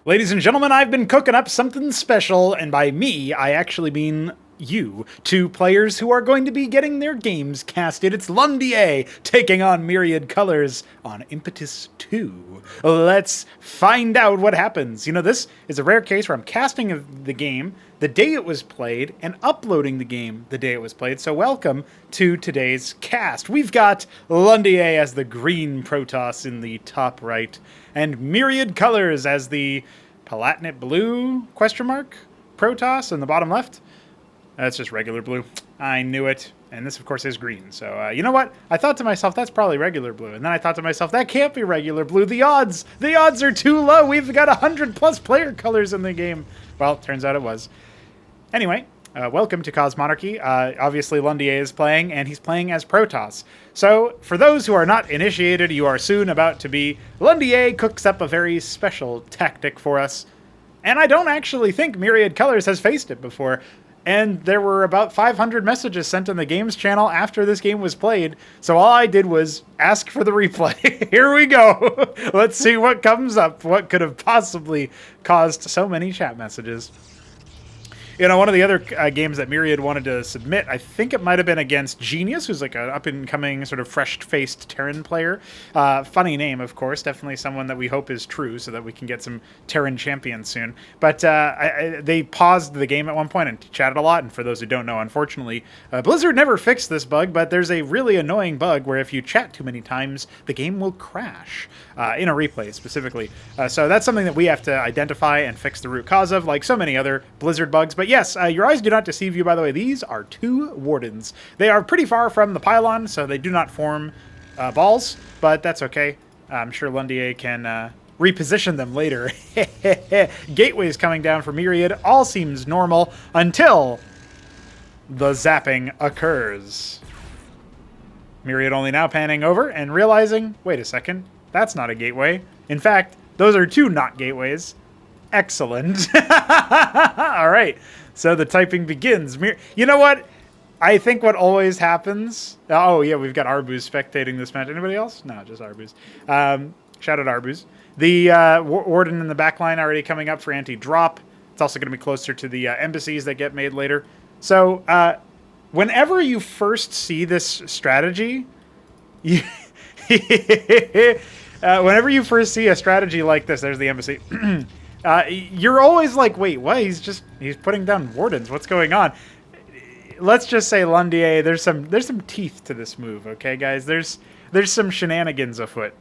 Ladies and gentlemen, I've been cooking up something special, and by me, I actually mean you, two players who are going to be getting their games casted. It's Londier taking on MyriadColors on Impetus 2. Let's find out what happens. You know, this is a rare case where I'm casting the game the day it was played and uploading the game the day it was played. So welcome to today's cast. We've got Londier as the green Protoss in the top right, and MyriadColors as the Palatinate blue Protoss in the bottom left. That's just regular blue. I knew it. And this, of course, is green. So, you know what? I thought to myself, that's probably regular blue. And then I thought to myself, that can't be regular blue. The odds are too low. We've got 100+ player colors in the game. Well, turns out it was. Anyway, welcome to Cosmonarchy. Obviously, Londier is playing, and he's playing as Protoss. So, for those who are not initiated, you are soon about to be. Londier cooks up a very special tactic for us. And I don't actually think MyriadColors has faced it before. And there were about 500 messages sent on the games channel after this game was played. So all I did was ask for the replay. Here we go. Let's see what comes up. What could have possibly caused so many chat messages? You know, one of the other games that Myriad wanted to submit, I think it might have been against Genius, who's like an up-and-coming sort of fresh-faced Terran player. Funny name, of course. Definitely someone that we hope is true so that we can get some Terran champions soon. But they paused the game at one point and chatted a lot. And for those who don't know, unfortunately, Blizzard never fixed this bug, but there's a really annoying bug where if you chat too many times, the game will crash, in a replay specifically. So that's something that we have to identify and fix the root cause of, like so many other Blizzard bugs. But yes, your eyes do not deceive you, by the way. These are two Wardens. They are pretty far from the pylon, so they do not form balls, but that's okay. I'm sure Londier can reposition them later. Gateways coming down for Myriad. All seems normal until the zapping occurs. Myriad only now panning over and realizing, wait a second, that's not a gateway. In fact, those are two not gateways. Excellent. All right. So the typing begins. You know what? I think what always happens... Oh, yeah, we've got Arbuz spectating this match. Anybody else? No, just Arbuz. Shout out Arbuz. The Warden in the back line already coming up for anti-drop. It's also going to be closer to the embassies that get made later. So whenever you first see this strategy... whenever you first see a strategy like this, there's the embassy... you're always like, wait, what? He's putting down Wardens. What's going on? Let's just say, Londier, there's some teeth to this move, okay, guys? There's some shenanigans afoot.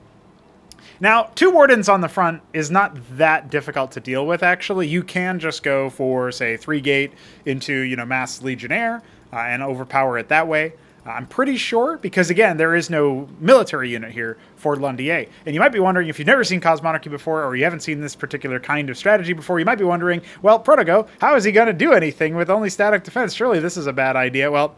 Now, two Wardens on the front is not that difficult to deal with, actually. You can just go for, say, 3-gate into, you know, Mass Legionnaire and overpower it that way. I'm pretty sure, because again, there is no military unit here for Londier. And you might be wondering, if you've never seen Cosmonarchy before, or you haven't seen this particular kind of strategy before, you might be wondering, well, Protogo, how is he going to do anything with only static defense? Surely this is a bad idea. Well,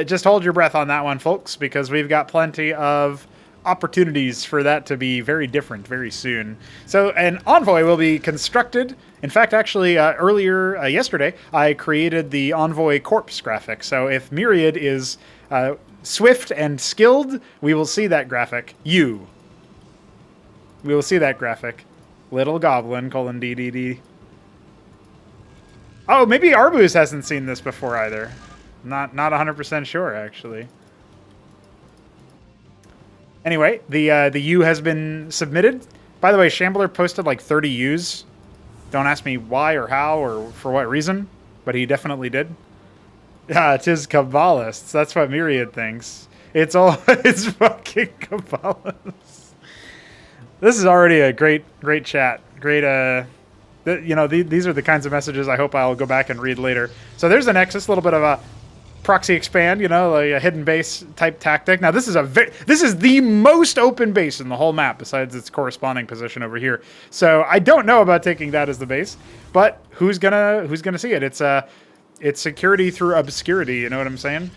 just hold your breath on that one, folks, because we've got plenty of opportunities for that to be very different very soon. So an Envoy will be constructed. In fact, actually, earlier yesterday, I created the Envoy Corpse graphic. So if Myriad is swift and skilled, we will see that graphic. We will see that graphic. Little Goblin, :DDD. Oh, maybe Arbuz hasn't seen this before either. Not 100% sure, actually. Anyway, the U has been submitted. By the way, Shambler posted like 30 U's. Don't ask me why or how or for what reason, but he definitely did. Tis Kabbalists. That's what Myriad thinks. It's fucking Kabbalists. This is already a great chat. Great, you know, these are the kinds of messages I hope I'll go back and read later. So there's the Nexus, a little bit of a proxy expand, you know, like a hidden base type tactic. Now this is the most open base in the whole map besides its corresponding position over here. So I don't know about taking that as the base, but who's gonna see it? It's security through obscurity, you know what I'm saying?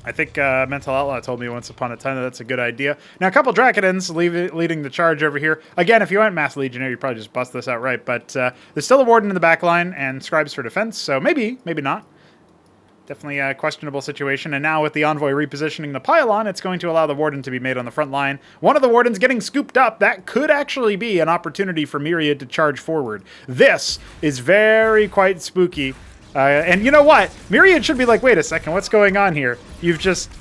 I think Mental Outlaw told me once upon a time that that's a good idea. Now, a couple Drakadins leading the charge over here. Again, if you went Mass Legionnaire, you'd probably just bust this outright, but there's still a Warden in the back line and Scribes for defense, so maybe not. Definitely a questionable situation. And now with the Envoy repositioning the pylon, it's going to allow the Warden to be made on the front line. One of the Wardens getting scooped up. That could actually be an opportunity for Myriad to charge forward. This is quite spooky. And you know what? Myriad should be like, wait a second, what's going on here? You've just...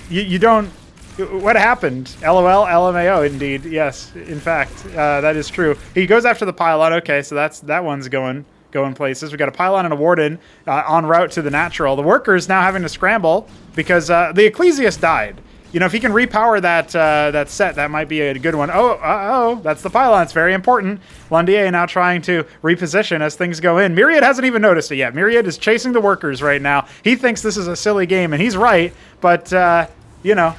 You don't... What happened? LOL, LMAO, indeed. Yes, in fact, that is true. He goes after the pylon. Okay, so that one's going places. We got a pylon and a Warden en route to the natural. The workers now having to scramble because the Ecclesiast died. You know, if he can repower that set, that might be a good one. Oh, that's the pylon. It's very important. Londier now trying to reposition as things go in. Myriad hasn't even noticed it yet. Myriad is chasing the workers right now. He thinks this is a silly game, and he's right, but, you know,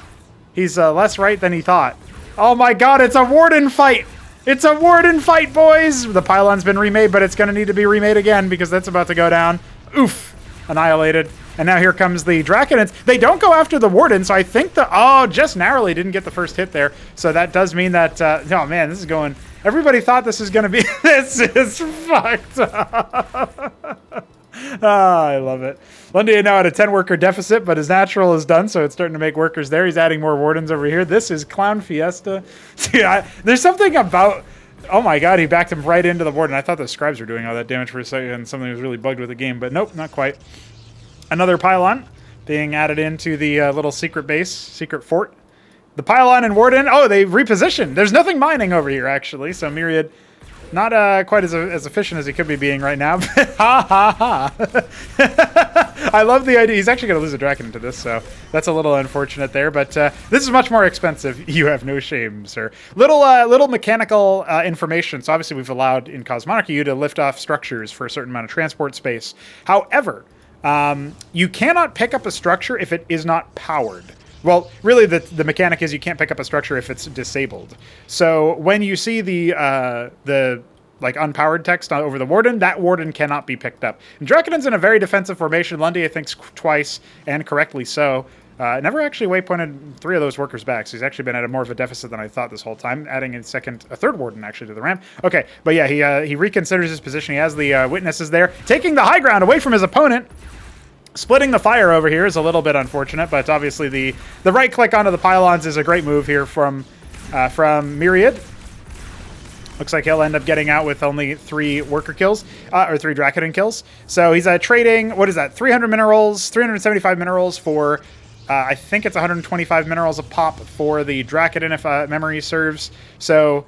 he's less right than he thought. Oh my god, it's a Warden fight! It's a Warden fight, boys! The pylon's been remade, but it's going to need to be remade again because that's about to go down. Oof! Annihilated. And now here comes the Draconids. They don't go after the Warden, so I think just narrowly didn't get the first hit there. So that does mean that, oh man, this is going... Everybody thought this was going to be... This is fucked up. I love it. Londier now at a 10-worker deficit, but his natural is done, so it's starting to make workers there. He's adding more Wardens over here. This is Clown Fiesta. See, there's something about... Oh my god, he backed him right into the Warden. I thought the Scribes were doing all that damage for a second, and something was really bugged with the game, but nope, not quite. Another pylon being added into the little secret base, secret fort. The pylon and Warden, oh, they repositioned. There's nothing mining over here, actually, so Myriad... Not quite as efficient as he could be being right now. Ha ha ha. I love the idea. He's actually going to lose a Draken into this, so that's a little unfortunate there. But this is much more expensive. You have no shame, sir. Little mechanical information. So obviously we've allowed in Cosmonarchy you to lift off structures for a certain amount of transport space. However, you cannot pick up a structure if it is not powered. Well, really, the mechanic is you can't pick up a structure if it's disabled. So when you see the like unpowered text over the Warden, that Warden cannot be picked up. And Drakenid's in a very defensive formation. Londier thinks twice, and correctly so. Never actually waypointed 3 of those workers back, so he's actually been at more of a deficit than I thought this whole time, adding a third Warden actually to the ramp. Okay, but yeah, he reconsiders his position. He has the witnesses there, taking the high ground away from his opponent. Splitting the fire over here is a little bit unfortunate, but obviously the right click onto the pylons is a great move here from Myriad. Looks like he'll end up getting out with only 3 worker kills, or 3 Draconid kills. So he's trading, what is that, 300 minerals, 375 minerals for, I think it's 125 minerals a pop for the Draconid if memory serves. So,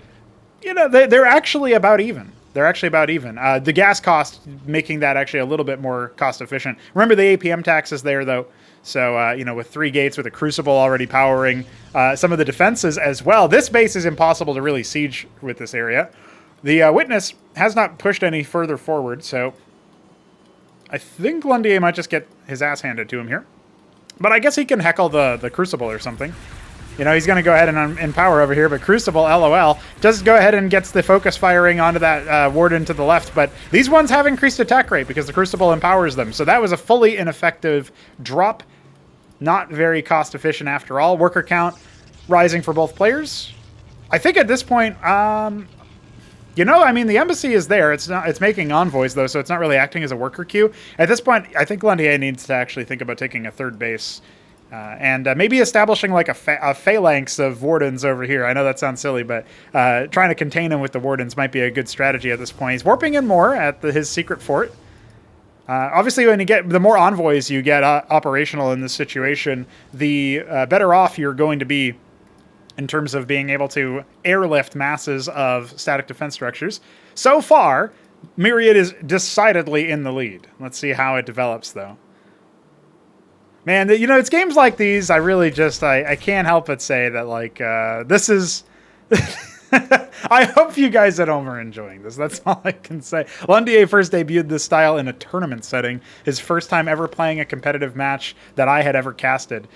you know, they're actually about even. They're actually about even. The gas cost making that actually a little bit more cost efficient. Remember the APM tax is there though. So, you know, with 3 gates, with a Crucible already powering some of the defenses as well. This base is impossible to really siege with this area. The Witness has not pushed any further forward, so I think Londier might just get his ass handed to him here. But I guess he can heckle the Crucible or something. You know, he's going to go ahead and empower over here, but Crucible, LOL, does go ahead and gets the focus firing onto that Warden to the left, but these ones have increased attack rate because the Crucible empowers them. So that was a fully ineffective drop. Not very cost efficient after all. Worker count rising for both players. I think at this point, you know, I mean, the embassy is there. It's making envoys though, so it's not really acting as a worker queue. At this point, I think Londier needs to actually think about taking a third base. And maybe establishing like a phalanx of Wardens over here. I know that sounds silly, but trying to contain him with the Wardens might be a good strategy at this point. He's warping in more at his secret fort. Obviously, when you get the more envoys you get operational in this situation, the better off you're going to be in terms of being able to airlift masses of static defense structures. So far, Myriad is decidedly in the lead. Let's see how it develops, though. Man, you know, it's games like these, I really just, I can't help but say that, like, this is... I hope you guys at home are enjoying this. That's all I can say. Londier first debuted this style in a tournament setting. His first time ever playing a competitive match that I had ever casted,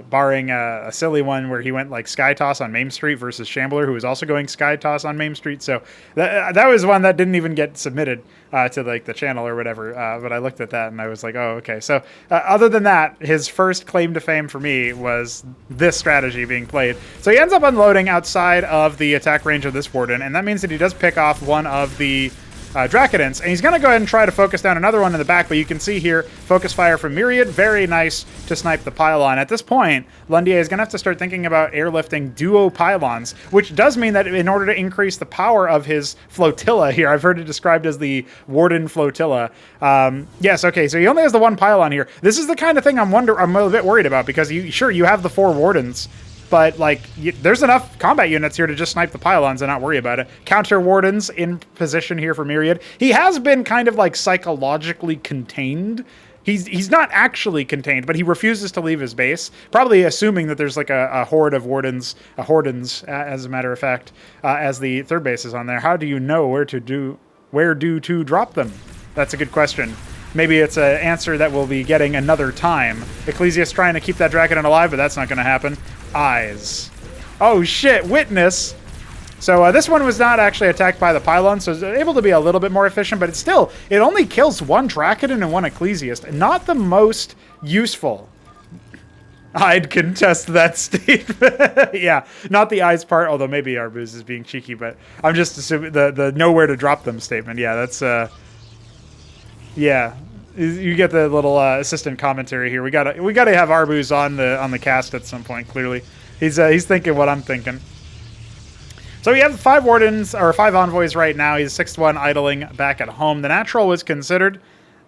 barring a silly one where he went like Sky Toss on Main Street versus Shambler, who was also going Sky Toss on Main Street. So that was one that didn't even get submitted to like the channel or whatever. But I looked at that and I was like, oh, okay. So other than that, his first claim to fame for me was this strategy being played. So he ends up unloading outside of the attack range of this Warden, and that means that he does pick off one of the Dracodents, and he's going to go ahead and try to focus down another one in the back, but you can see here, focus fire from Myriad, very nice to snipe the pylon. At this point, Londier is going to have to start thinking about airlifting duo pylons, which does mean that in order to increase the power of his flotilla here, I've heard it described as the Warden flotilla. Yes, okay, so he only has the one pylon here. This is the kind of thing I'm a bit worried about, because you have the 4 Wardens, but, like, there's enough combat units here to just snipe the pylons and not worry about it. Counter Wardens in position here for Myriad. He has been kind of, like, psychologically contained. He's not actually contained, but he refuses to leave his base, probably assuming that there's, like, a horde of Wardens, as a matter of fact, as the third base is on there. How do you know where to drop them? That's a good question. Maybe it's an answer that we'll be getting another time. Ecclesia's trying to keep that Dracodon alive, but that's not going to happen. Eyes. Oh shit, Witness. So this one was not actually attacked by the pylon, so it's able to be a little bit more efficient, but it only kills 1 Dracodon and 1 Ecclesiast. Not the most useful. I'd contest that statement. Yeah, not the eyes part, although maybe Arbuz is being cheeky, but I'm just assuming the nowhere to drop them statement. Yeah, that's yeah. You get the little assistant commentary here. We gotta have Arbuz on the cast at some point. Clearly, he's thinking what I'm thinking. So we have 5 Wardens or 5 envoys right now. He's 6th one idling back at home. The natural was considered,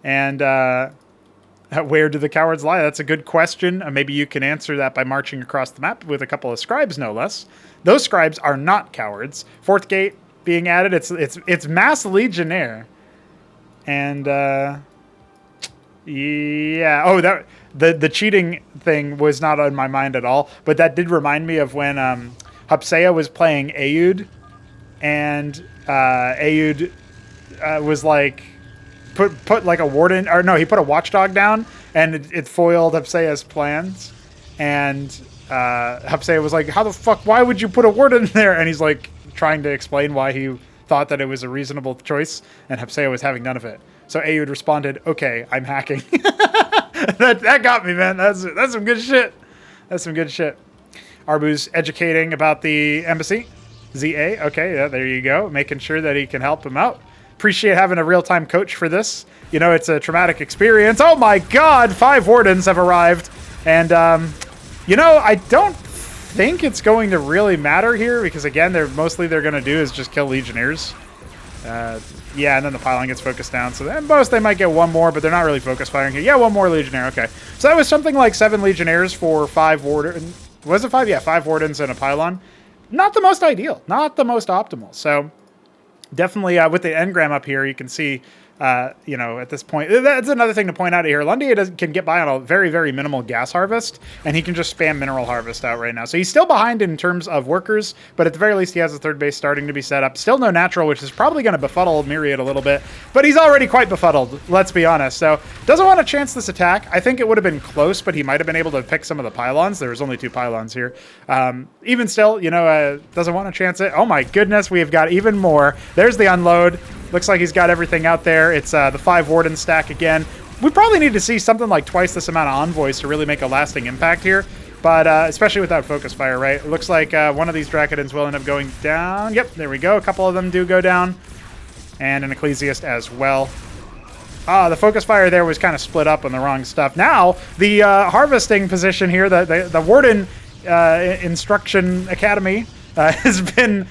and where do the cowards lie? That's a good question. Maybe you can answer that by marching across the map with a couple of scribes, no less. Those scribes are not cowards. 4th gate being added. It's mass legionnaire, and. Yeah. Oh, that the cheating thing was not on my mind at all, but that did remind me of when Hapsea was playing Aoud, and Aoud was like put like a warden, or no, he put a watchdog down, and it foiled Hapsea's plans, and Hapsea was like, "How the fuck? Why would you put a warden there?" And he's like trying to explain why he thought that it was a reasonable choice, and Hapsea was having none of it. So Aoud responded, "Okay, I'm hacking." that got me, man. That's some good shit. That's some good shit. Arbuz educating about the embassy. ZA, okay, yeah, there you go. Making sure that he can help him out. Appreciate having a real-time coach for this. You know, it's a traumatic experience. Oh my god, 5 Wardens have arrived. And, you know, I don't think it's going to really matter here, because, again, they're going to do is just kill Legionnaires. Yeah, and then the pylon gets focused down. So at most they might get 1 more, but they're not really focus firing here. Yeah, 1 more Legionnaire. Okay. So that was something like 7 Legionnaires for 5 Wardens. Was it 5? Yeah, 5 Wardens and a pylon. Not the most ideal. Not the most optimal. So definitely with the engram up here, you can see, you know, at this point, that's another thing to point out here. Londier can get by on a very, very minimal gas harvest, and he can just spam mineral harvest out right now. So he's still behind in terms of workers, but at the very least, he has a 3rd base starting to be set up. Still no natural, which is probably going to befuddle Myriad a little bit, but he's already quite befuddled, let's be honest. So doesn't want to chance this attack. I think it would have been close, but he might have been able to pick some of the pylons. There was only 2 pylons here. Even still, you know, doesn't want to chance it. Oh my goodness, we've got even more. There's the unload. Looks like he's got everything out there. It's the 5 Warden stack again. We probably need to see something like twice this amount of envoys to really make a lasting impact here, but especially without focus fire, right? It looks like one of these Dracodons will end up going down. Yep, there we go. A couple of them do go down, and an Ecclesiast as well. The focus fire there was kind of split up on the wrong stuff. Now, the harvesting position here, the Warden Instruction Academy has been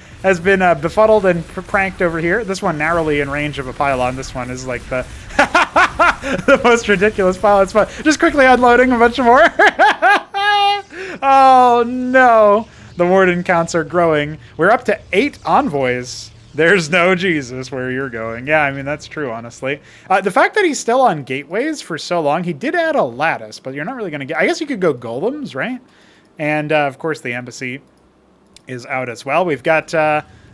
befuddled and pranked over here. This one narrowly in range of a pylon. This one is like the the most ridiculous pylon spot. Just quickly unloading a bunch more. Oh no, the Warden counts are growing. We're up to 8 envoys. There's no Jesus where you're going. Yeah, I mean, that's true, honestly. The fact that he's still on gateways for so long, he did add a lattice, but you're not really going to get... I guess you could go golems, right? And, of course, the embassy is out as well. We've got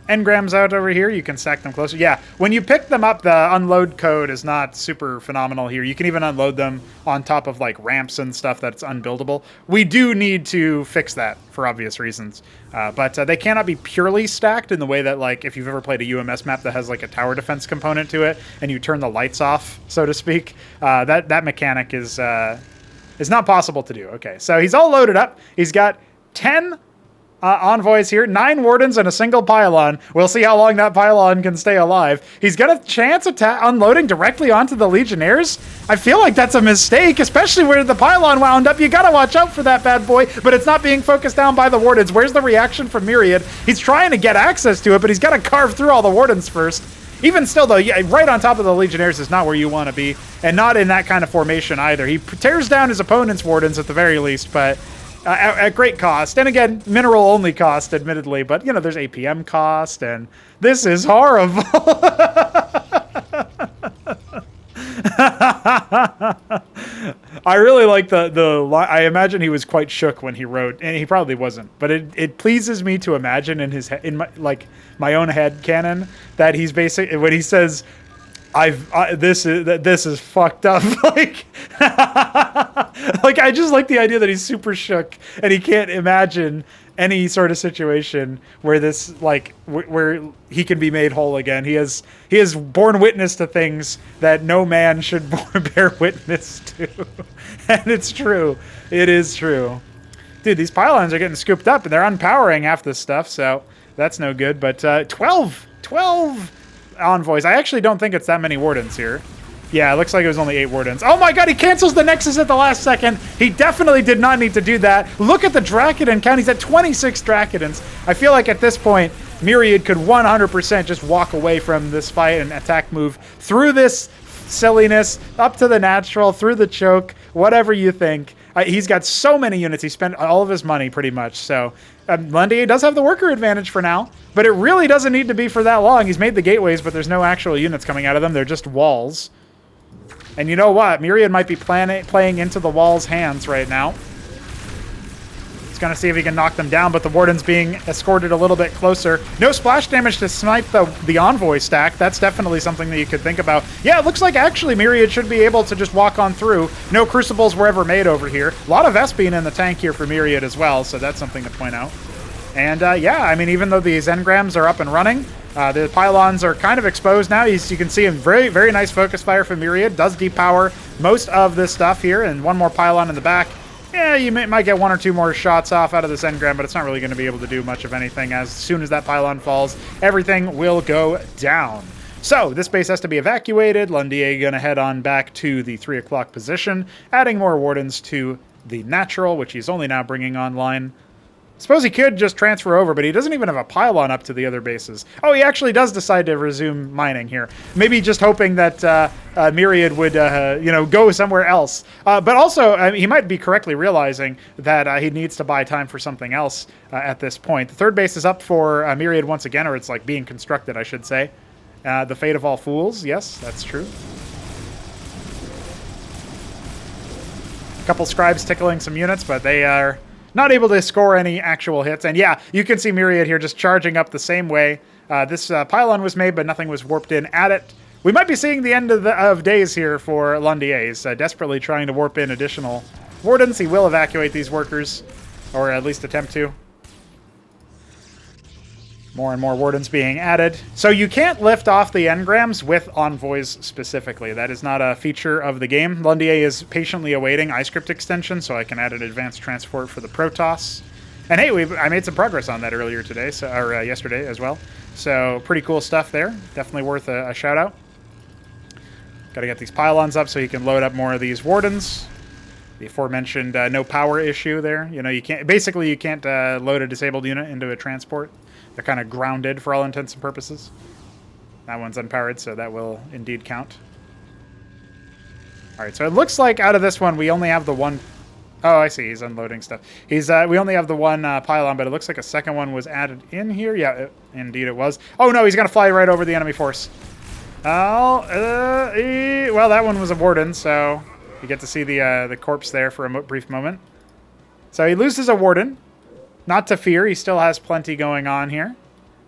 engrams out over here. You can stack them closer. Yeah, when you pick them up, the unload code is not super phenomenal here. You can even unload them on top of like ramps and stuff that's unbuildable. We do need to fix that for obvious reasons. But they cannot be purely stacked in the way that, like, if you've ever played a UMS map that has like a tower defense component to it and you turn the lights off, so to speak, that mechanic is not possible to do. Okay, so he's all loaded up. He's got 10 envoys here. 9 wardens and a single pylon. We'll see how long that pylon can stay alive. He's got a chance of unloading directly onto the Legionnaires. I feel like that's a mistake, especially where the pylon wound up. You gotta watch out for that bad boy, but it's not being focused down by the wardens. Where's the reaction from Myriad? He's trying to get access to it, but he's got to carve through all the wardens first. Even still, though, yeah, right on top of the Legionnaires is not where you want to be, and not in that kind of formation either. He tears down his opponent's wardens at the very least, but at great cost. And again, mineral-only cost, admittedly, but, you know, there's APM cost, and this is horrible. I really like the I imagine he was quite shook when he wrote, and he probably wasn't, but it pleases me to imagine in his my own head canon that he's basically, when he says, this is fucked up. Like, like, I just like the idea that he's super shook and he can't imagine any sort of situation where this, like, where he can be made whole again. He has borne witness to things that no man should bear witness to. And it's true. It is true. Dude, these pylons are getting scooped up and they're unpowering half this stuff, so that's no good. But 12 envoys. I actually don't think it's that many wardens here. Yeah, it looks like it was only 8 wardens. Oh my god, he cancels the Nexus at the last second. He definitely did not need to do that. Look at the Dracoden count. He's at 26 Dracodens. I feel like at this point, Myriad could 100% just walk away from this fight and attack move through this silliness, up to the natural, through the choke, whatever you think. He's got so many units. He spent all of his money pretty much. So Londier does have the worker advantage for now, but it really doesn't need to be for that long. He's made the gateways, but there's no actual units coming out of them. They're just walls. And you know what? Myriad might be playing into the wall's hands right now. He's going to see if he can knock them down, but the Warden's being escorted a little bit closer. No splash damage to snipe the envoy stack. That's definitely something that you could think about. Yeah, it looks like actually Myriad should be able to just walk on through. No Crucibles were ever made over here. A lot of Vespene in the tank here for Myriad as well, so that's something to point out. And yeah, I mean, even though these engrams are up and running, the pylons are kind of exposed now. You can see a very, very nice focus fire from Myriad. Does depower most of this stuff here, and one more pylon in the back. Yeah, you might get 1 or 2 more shots off out of this engram, but it's not really going to be able to do much of anything. As soon as that pylon falls, everything will go down. So this base has to be evacuated. Londier going to head on back to the 3 o'clock position, adding more wardens to the natural, which he's only now bringing online. Suppose he could just transfer over, but he doesn't even have a pylon up to the other bases. Oh, he actually does decide to resume mining here. Maybe just hoping that Myriad would, you know, go somewhere else. But also, he might be correctly realizing that he needs to buy time for something else at this point. The 3rd base is up for Myriad once again, or it's like being constructed, I should say. The Fate of All Fools. Yes, that's true. A couple scribes tickling some units, but they are not able to score any actual hits. And yeah, you can see Myriad here just charging up the same way. This pylon was made, but nothing was warped in at it. We might be seeing the end of days here for Londier. He's desperately trying to warp in additional wardens. He will evacuate these workers, or at least attempt to. More and more wardens being added. So you can't lift off the engrams with envoys specifically. That is not a feature of the game. Londier is patiently awaiting iScript extension, so I can add an advanced transport for the Protoss. And hey, I made some progress on that earlier today, or yesterday as well. So pretty cool stuff there. Definitely worth a shout out. Got to get these pylons up so you can load up more of these wardens. The aforementioned no power issue there. You know, you can't load a disabled unit into a transport. They're kind of grounded for all intents and purposes. That one's unpowered, so that will indeed count. All right, so it looks like out of this one, we only have the one. Oh, I see. He's unloading stuff. We only have the one pylon, but it looks like a second one was added in here. Yeah, indeed it was. Oh, no, he's going to fly right over the enemy force. Oh, well, that one was a Warden, so you get to see the corpse there for a brief moment. So he loses a Warden. Not to fear, he still has plenty going on here.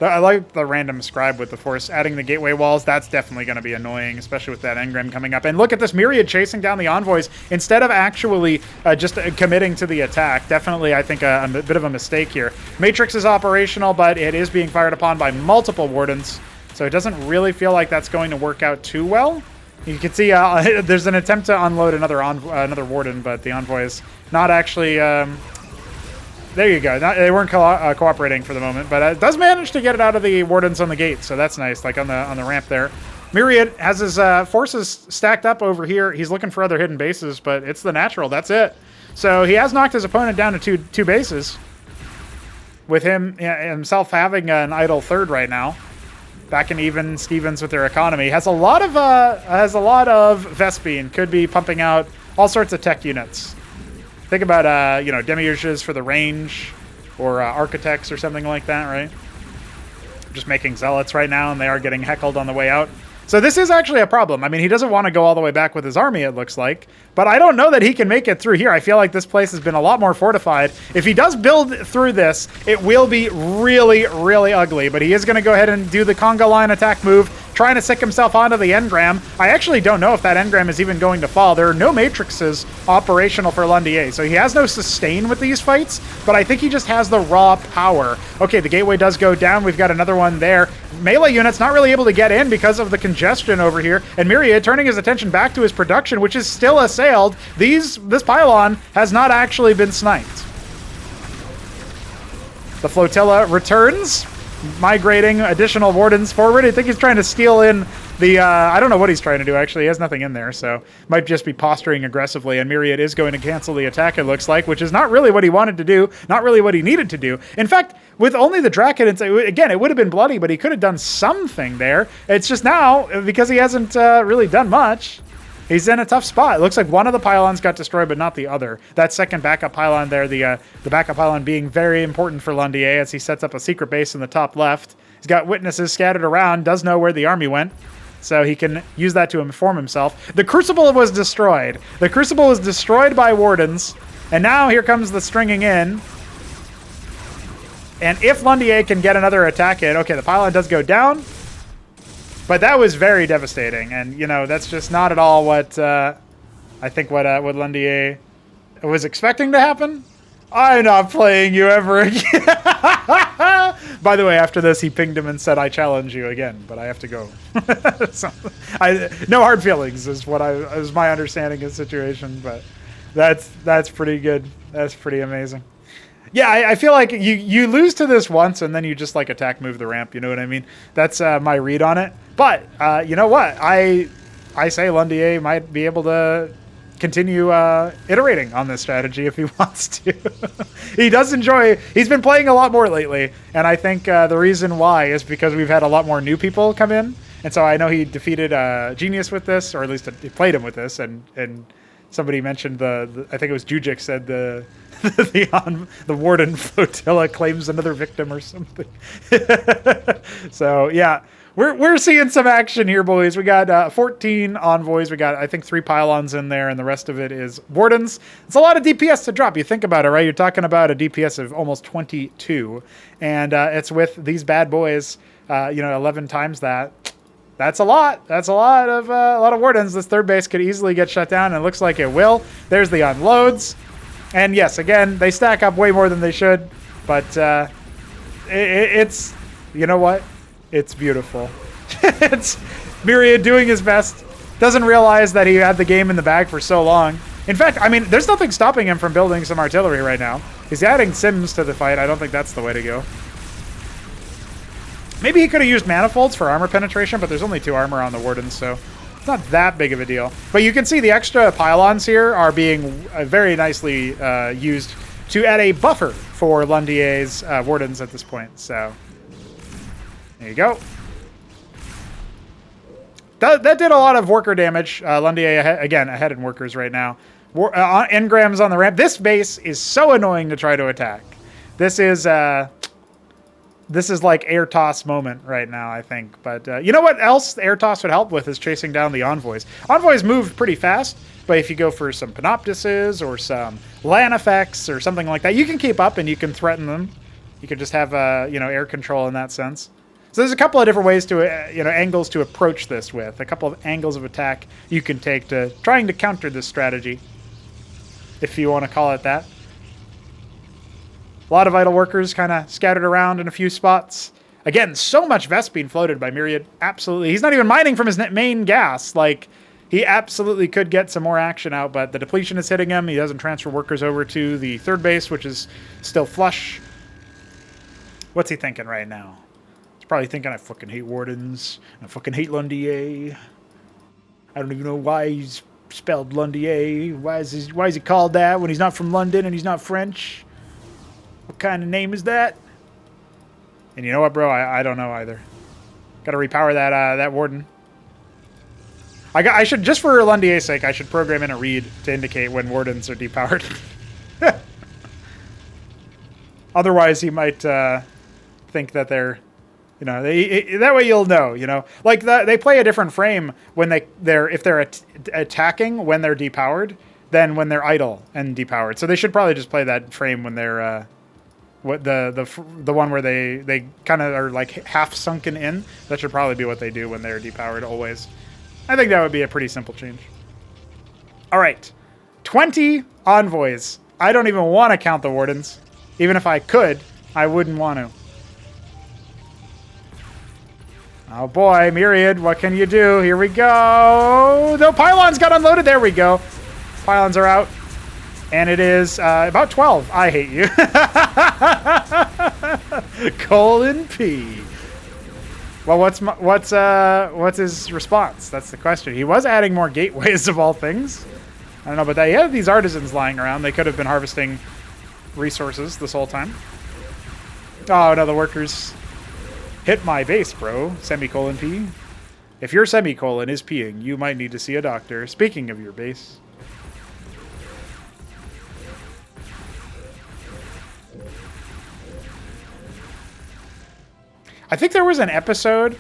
I like the random scribe with the force. Adding the gateway walls, that's definitely going to be annoying, especially with that engram coming up. And look at this Myriad chasing down the envoys instead of actually just committing to the attack. Definitely, I think, a bit of a mistake here. Matrix is operational, but it is being fired upon by multiple wardens, so it doesn't really feel like that's going to work out too well. You can see there's an attempt to unload another warden, but the envoy is not actually There you go. They weren't cooperating for the moment, but it does manage to get it out of the Wardens on the gate, so that's nice, like on the ramp there. Myriad has his forces stacked up over here. He's looking for other hidden bases, but it's the natural. That's it. So he has knocked his opponent down to two bases, with himself having an idle third right now. Back in even Stevens with their economy. Has a lot of Vespene. Could be pumping out all sorts of tech units. Think about demiurges for the range, or architects or something like that, right? Just making zealots right now, and they are getting heckled on the way out. So this is actually a problem. I mean, he doesn't want to go all the way back with his army, it looks like. But I don't know that he can make it through here. I feel like this place has been a lot more fortified. If he does build through this, it will be really, really ugly. But he is going to go ahead and do the conga line attack move, trying to stick himself onto the engram. I actually don't know if that engram is even going to fall. There are no matrices operational for Londier, so he has no sustain with these fights, but I think he just has the raw power. Okay, the gateway does go down. We've got another one there. Melee units not really able to get in because of the congestion over here, and Myriad turning his attention back to his production, which is still assailed. This pylon has not actually been sniped. The flotilla returns, migrating additional wardens forward. I think he's trying to steal in the, I don't know what he's trying to do, actually. He has nothing in there, so might just be posturing aggressively, and Myriad is going to cancel the attack, it looks like, which is not really what he wanted to do, not really what he needed to do. In fact, with only the Draconids, again, it would have been bloody, but he could have done something there. It's just now, because he hasn't really done much, he's in a tough spot. It looks like one of the pylons got destroyed, but not the other. That second backup pylon there, the backup pylon being very important for Londier as he sets up a secret base in the top left. He's got witnesses scattered around, does know where the army went, so he can use that to inform himself. The Crucible was destroyed. The Crucible was destroyed by Wardens, and now here comes the stringing in. And if Londier can get another attack in, okay, the pylon does go down, but that was very devastating, and that's just not at all what I think what Londier was expecting to happen. I'm not playing you ever again. By the way, after this, he pinged him and said, "I challenge you again," but I have to go. So, no hard feelings is my understanding of the situation, but that's pretty good. That's pretty amazing. Yeah, I feel like you lose to this once, and then you just like attack move the ramp. You know what I mean? That's my read on it. But you know what? I say Londier might be able to continue iterating on this strategy if he wants to. He does enjoy. He's been playing a lot more lately, and I think the reason why is because we've had a lot more new people come in, and so I know he defeated Genius with this, or at least he played him with this, and somebody mentioned I think it was Jujik said the Warden flotilla claims another victim or something. So yeah, we're seeing some action here, boys. We got 14 envoys. We got, I think, 3 pylons in there, and the rest of it is Wardens. It's a lot of DPS to drop. You think about it, right? You're talking about a DPS of almost 22, and it's with these bad boys. 11 times that. That's a lot. That's a lot of Wardens. This third base could easily get shut down, and it looks like it will. There's the unloads. And yes, again, they stack up way more than they should, but it's, you know what? It's beautiful. It's Myriad doing his best. Doesn't realize that he had the game in the bag for so long. In fact, I mean, there's nothing stopping him from building some artillery right now. He's adding Sims to the fight. I don't think that's the way to go. Maybe he could have used manifolds for armor penetration, but there's only 2 armor on the Wardens, so it's not that big of a deal. But you can see the extra pylons here are being very nicely used to add a buffer for Londier's Wardens at this point. So there you go. That did a lot of worker damage. Londier, again, ahead in workers right now. Engrams on the ramp. This base is so annoying to try to attack. This is like air toss moment right now, I think. But you know what else air toss would help with is chasing down the envoys. Envoys move pretty fast, but if you go for some panoptises or some LAN effects or something like that, you can keep up and you can threaten them. You can just have air control in that sense. So there's a couple of different ways to angles to approach this with. A couple of angles of attack you can take to trying to counter this strategy, if you want to call it that. A lot of idle workers kind of scattered around in a few spots. Again, so much Vespene floated by Myriad. Absolutely. He's not even mining from his main gas. Like, he absolutely could get some more action out, but the depletion is hitting him. He doesn't transfer workers over to the third base, which is still flush. What's he thinking right now? He's probably thinking, I fucking hate Wardens. I fucking hate Londier. I don't even know why he's spelled Londier. Why is he called that when he's not from London and he's not French? What kind of name is that? And you know what, bro? I don't know either. Got to repower that Warden. I should, just for Londier's sake, I should program in a read to indicate when Wardens are depowered. Otherwise, he might think that they're, you know, that way you'll know, you know. Like, they play a different frame when if they're attacking when they're depowered than when they're idle and depowered. So they should probably just play that frame when they're the one where they kind of are like half sunken in. That should probably be what they do when they're depowered always. I think that would be a pretty simple change. All right, 20 envoys. I don't even want to count the Wardens. Even if I could, I wouldn't want to. Oh boy, Myriad, what can you do? Here we go. No, pylons got unloaded. There we go. Pylons are out. And it is about 12. I hate you. Colon P. Well, what's his response? That's the question. He was adding more gateways of all things. I don't know, but he had these artisans lying around. They could have been harvesting resources this whole time. Oh, no, the workers hit my base, bro. Semicolon P. If your semicolon is peeing, you might need to see a doctor. Speaking of your base. I think there was an episode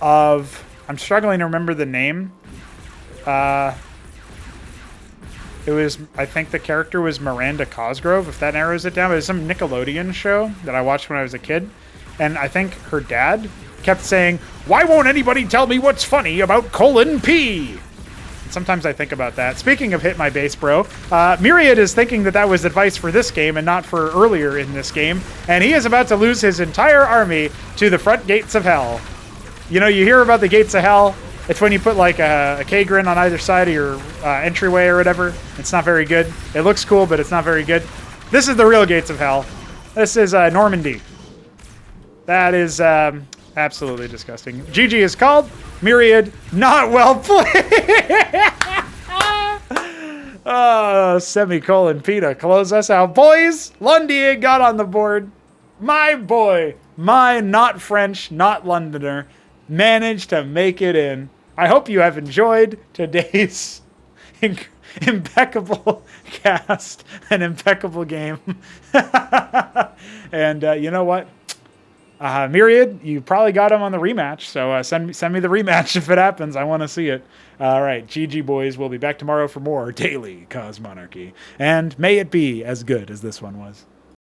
of, I'm struggling to remember the name. It was, I think the character was Miranda Cosgrove, if that narrows it down. It was some Nickelodeon show that I watched when I was a kid. And I think her dad kept saying, why won't anybody tell me what's funny about colon P? And sometimes I think about that. Speaking of hit my base, bro, Myriad is thinking that was advice for this game and not for earlier in this game. And he is about to lose his entire army to the front gates of hell. You know, you hear about the gates of hell. It's when you put like a K-grin on either side of your entryway or whatever. It's not very good. It looks cool, but it's not very good. This is the real gates of hell. This is Normandy. That is absolutely disgusting. GG is called. Myriad, not well played. Oh, semicolon P to close us out. Boys, Londier got on the board. My boy, my not French, not Londoner, managed to make it in. I hope you have enjoyed today's impeccable cast and impeccable game. And you know what? Myriad, you probably got him on the rematch, so send me the rematch if it happens. I want to see it. All right, GG boys, we'll be back tomorrow for more Daily Cosmonarchy. And may it be as good as this one was.